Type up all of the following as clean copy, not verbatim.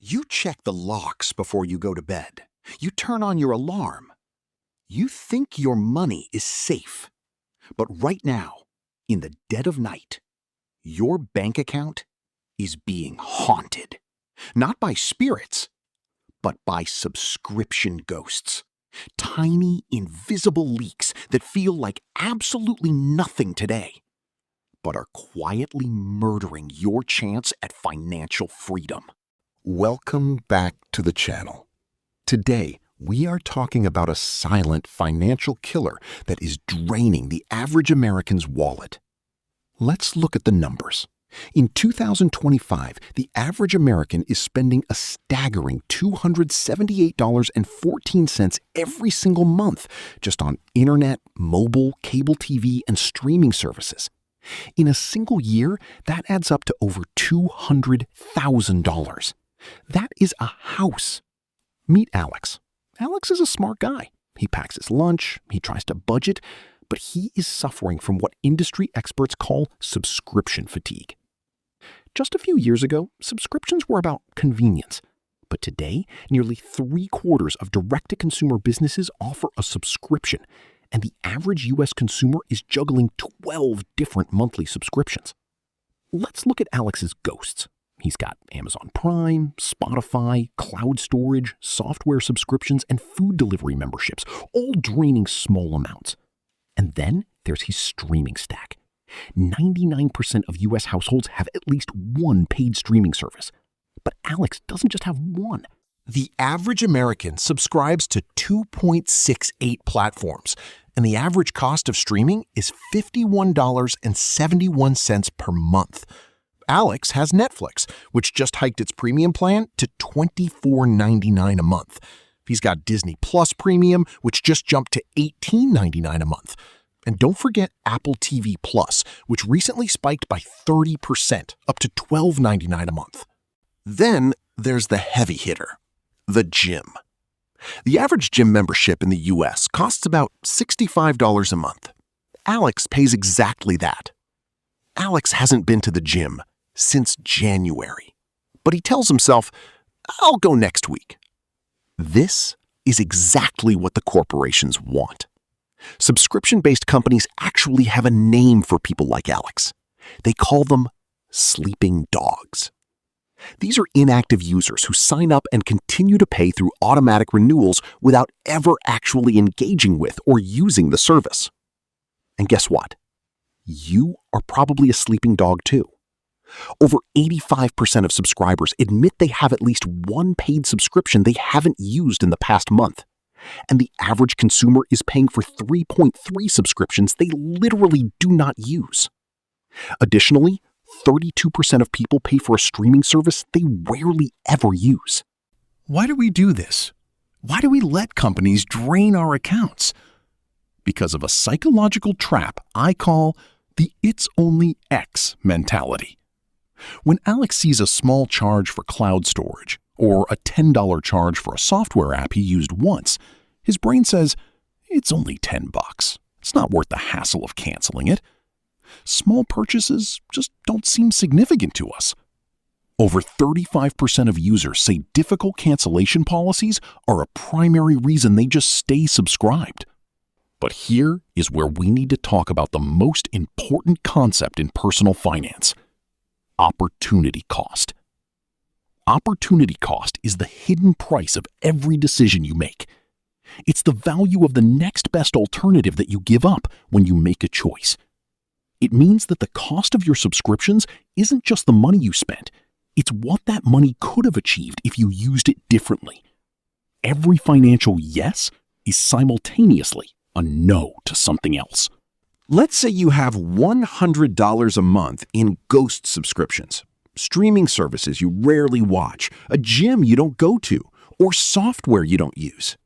You check the locks before you go to bed. You turn on your alarm. You think your money is safe. But right now, in the dead of night, your bank account is being haunted. Not by spirits, but by subscription ghosts. Tiny, invisible leaks that feel like absolutely nothing today, but are quietly murdering your chance at financial freedom. Welcome back to the channel. Today, we are talking about a silent financial killer that is draining the average American's wallet. Let's look at the numbers. In 2025, the average American is spending a staggering $278.14 every single month just on internet, mobile, cable TV, and streaming services. In a single year, that adds up to over $200,000. That is a house. Meet Alex. Alex is a smart guy. He packs his lunch, he tries to budget, but he is suffering from what industry experts call subscription fatigue. Just a few years ago, subscriptions were about convenience. But today, nearly 3/4 of direct-to-consumer businesses offer a subscription, and the average U.S. consumer is juggling 12 different monthly subscriptions. Let's look at Alex's ghosts. He's got Amazon Prime, Spotify, cloud storage, software subscriptions, and food delivery memberships, all draining small amounts. And then there's his streaming stack. 99% of U.S. households have at least one paid streaming service. But Alex doesn't just have one. The average American subscribes to 2.68 platforms, and the average cost of streaming is $51.71 per month. Alex has Netflix, which just hiked its premium plan to $24.99 a month. He's got Disney Plus Premium, which just jumped to $18.99 a month. And don't forget Apple TV Plus, which recently spiked by 30%, up to $12.99 a month. Then there's the heavy hitter, the gym. The average gym membership in the US costs about $65 a month. Alex pays exactly that. Alex hasn't been to the gym since January, but he tells himself, I'll go next week. This is exactly what the corporations want. Subscription-based companies actually have a name for people like Alex. They call them sleeping dogs. These are inactive users who sign up and continue to pay through automatic renewals without ever actually engaging with or using the service. And guess what? You are probably a sleeping dog too. Over 85% of subscribers admit they have at least one paid subscription they haven't used in the past month. And the average consumer is paying for 3.3 subscriptions they literally do not use. Additionally, 32% of people pay for a streaming service they rarely ever use. Why do we do this? Why do we let companies drain our accounts? Because of a psychological trap I call the "it's only X" mentality. When Alex sees a small charge for cloud storage or a $10 charge for a software app he used once, his brain says, it's only $10. It's not worth the hassle of canceling it. Small purchases just don't seem significant to us. Over 35% of users say difficult cancellation policies are a primary reason they just stay subscribed. But here is where we need to talk about the most important concept in personal finance: opportunity cost. Opportunity cost is the hidden price of every decision you make. It's the value of the next best alternative that you give up when you make a choice. It means that the cost of your subscriptions isn't just the money you spent. It's what that money could have achieved if you used it differently. Every financial yes is simultaneously a no to something else. Let's say you have $100 a month in ghost subscriptions, streaming services you rarely watch, a gym you don't go to, or software you don't use.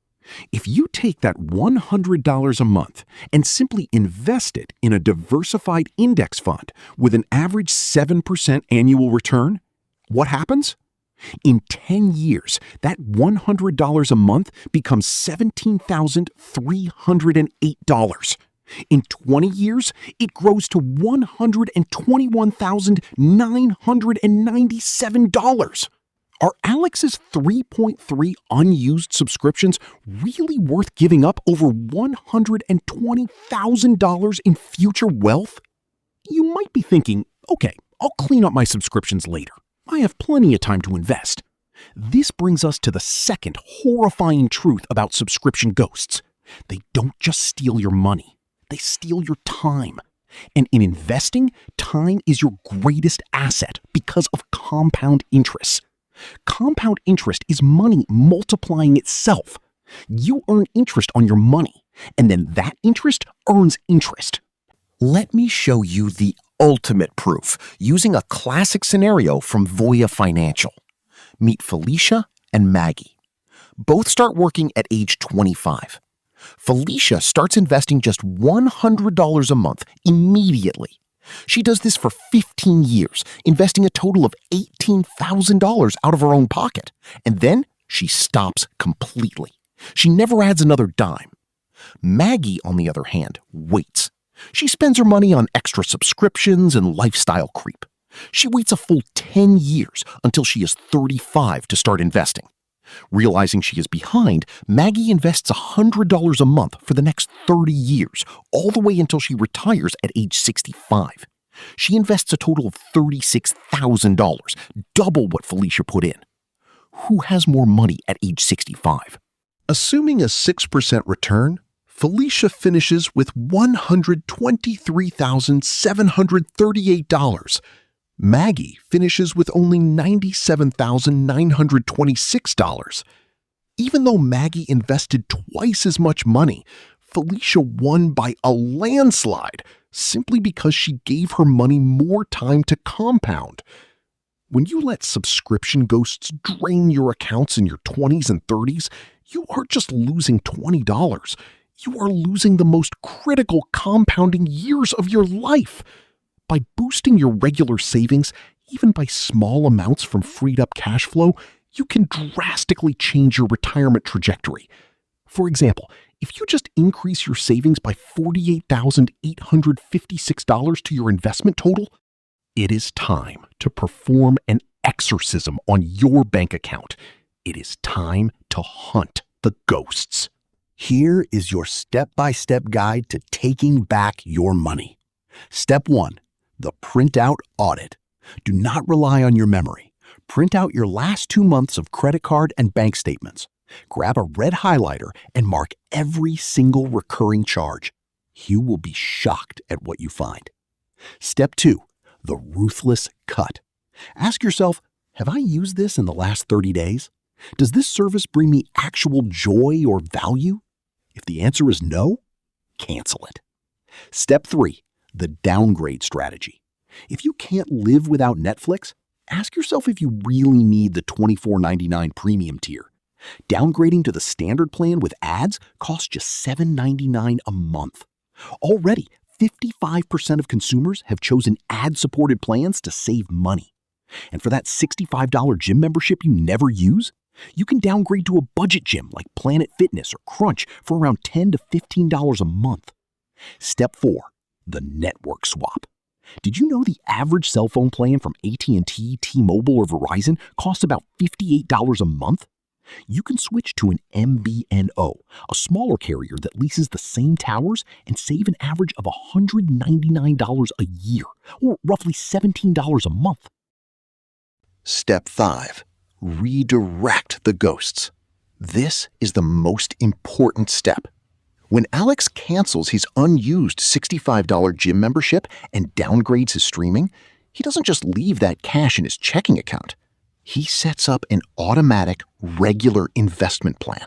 If you take that $100 a month and simply invest it in a diversified index fund with an average 7% annual return, what happens? In 10 years, that $100 a month becomes $17,308. In 20 years, it grows to $121,997. Are Alex's 3.3 unused subscriptions really worth giving up over $120,000 in future wealth? You might be thinking, okay, I'll clean up my subscriptions later. I have plenty of time to invest. This brings us to the second horrifying truth about subscription ghosts. They don't just steal your money, they steal your time. And in investing, time is your greatest asset because of compound interest. Compound interest is money multiplying itself. You earn interest on your money, and then that interest earns interest. Let me show you the ultimate proof using a classic scenario from Voya Financial. Meet Felicia and Maggie. Both start working at age 25. Felicia starts investing just $100 a month immediately. She does this for 15 years, investing a total of $18,000 out of her own pocket. And then she stops completely. She never adds another dime. Maggie, on the other hand, waits. She spends her money on extra subscriptions and lifestyle creep. She waits a full 10 years until she is 35 to start investing. Realizing she is behind, Maggie invests $100 a month for the next 30 years, all the way until she retires at age 65. She invests a total of $36,000, double what Felicia put in. Who has more money at age 65? Assuming a 6% return, Felicia finishes with $123,738. Maggie finishes with only $97,926. Even though Maggie invested twice as much money, Felicia won by a landslide simply because she gave her money more time to compound. When you let subscription ghosts drain your accounts in your 20s and 30s, you aren't just losing $20. You are losing the most critical compounding years of your life. By boosting your regular savings, even by small amounts from freed up cash flow, you can drastically change your retirement trajectory. For example, if you just increase your savings by $48,856 to your investment total, it is time to perform an exorcism on your bank account. It is time to hunt the ghosts. Here is your step-by-step guide to taking back your money. Step 1. The printout audit. Do not rely on your memory. Print out your last 2 months of credit card and bank statements. Grab a red highlighter and mark every single recurring charge. You will be shocked at what you find. Step 2. The ruthless cut. Ask yourself, have I used this in the last 30 days? Does this service bring me actual joy or value? If the answer is no, cancel it. Step 3. The downgrade strategy. If you can't live without Netflix, ask yourself if you really need the $24.99 premium tier. Downgrading to the standard plan with ads costs just $7.99 a month. Already, 55% of consumers have chosen ad-supported plans to save money. And for that $65 gym membership you never use, you can downgrade to a budget gym like Planet Fitness or Crunch for around $10 to $15 a month. Step 4. The network swap. Did you know the average cell phone plan from AT&T, T-Mobile, or Verizon costs about $58 a month? You can switch to an MVNO, a smaller carrier that leases the same towers, and save an average of $199 a year, or roughly $17 a month. Step 5. Redirect the ghosts. This is the most important step. When Alex cancels his unused $65 gym membership and downgrades his streaming, he doesn't just leave that cash in his checking account. He sets up an automatic, regular investment plan.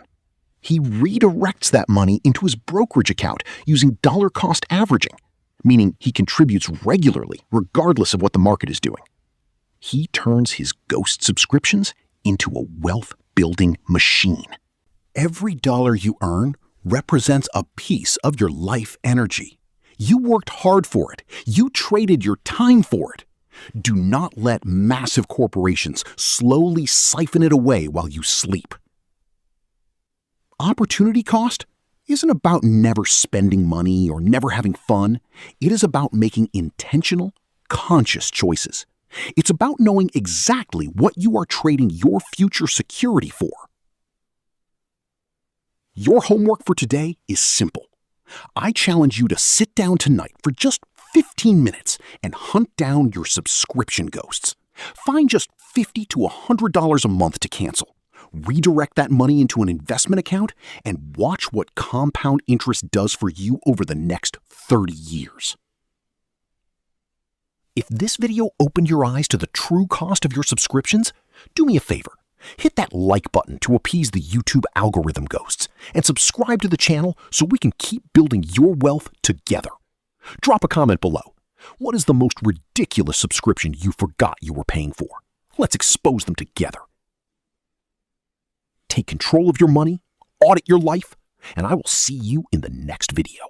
He redirects that money into his brokerage account using dollar cost averaging, meaning he contributes regularly regardless of what the market is doing. He turns his ghost subscriptions into a wealth-building machine. Every dollar you earn represents a piece of your life energy. You worked hard for it. You traded your time for it. Do not let massive corporations slowly siphon it away while you sleep. Opportunity cost isn't about never spending money or never having fun. It is about making intentional, conscious choices. It's about knowing exactly what you are trading your future security for. Your homework for today is simple. I challenge you to sit down tonight for just 15 minutes and hunt down your subscription ghosts. Find just $50 to $100 a month to cancel. Redirect that money into an investment account and watch what compound interest does for you over the next 30 years. If this video opened your eyes to the true cost of your subscriptions, do me a favor. Hit that like button to appease the YouTube algorithm ghosts and subscribe to the channel so we can keep building your wealth together. Drop a comment below. What is the most ridiculous subscription you forgot you were paying for? Let's expose them together. Take control of your money, audit your life, and I will see you in the next video.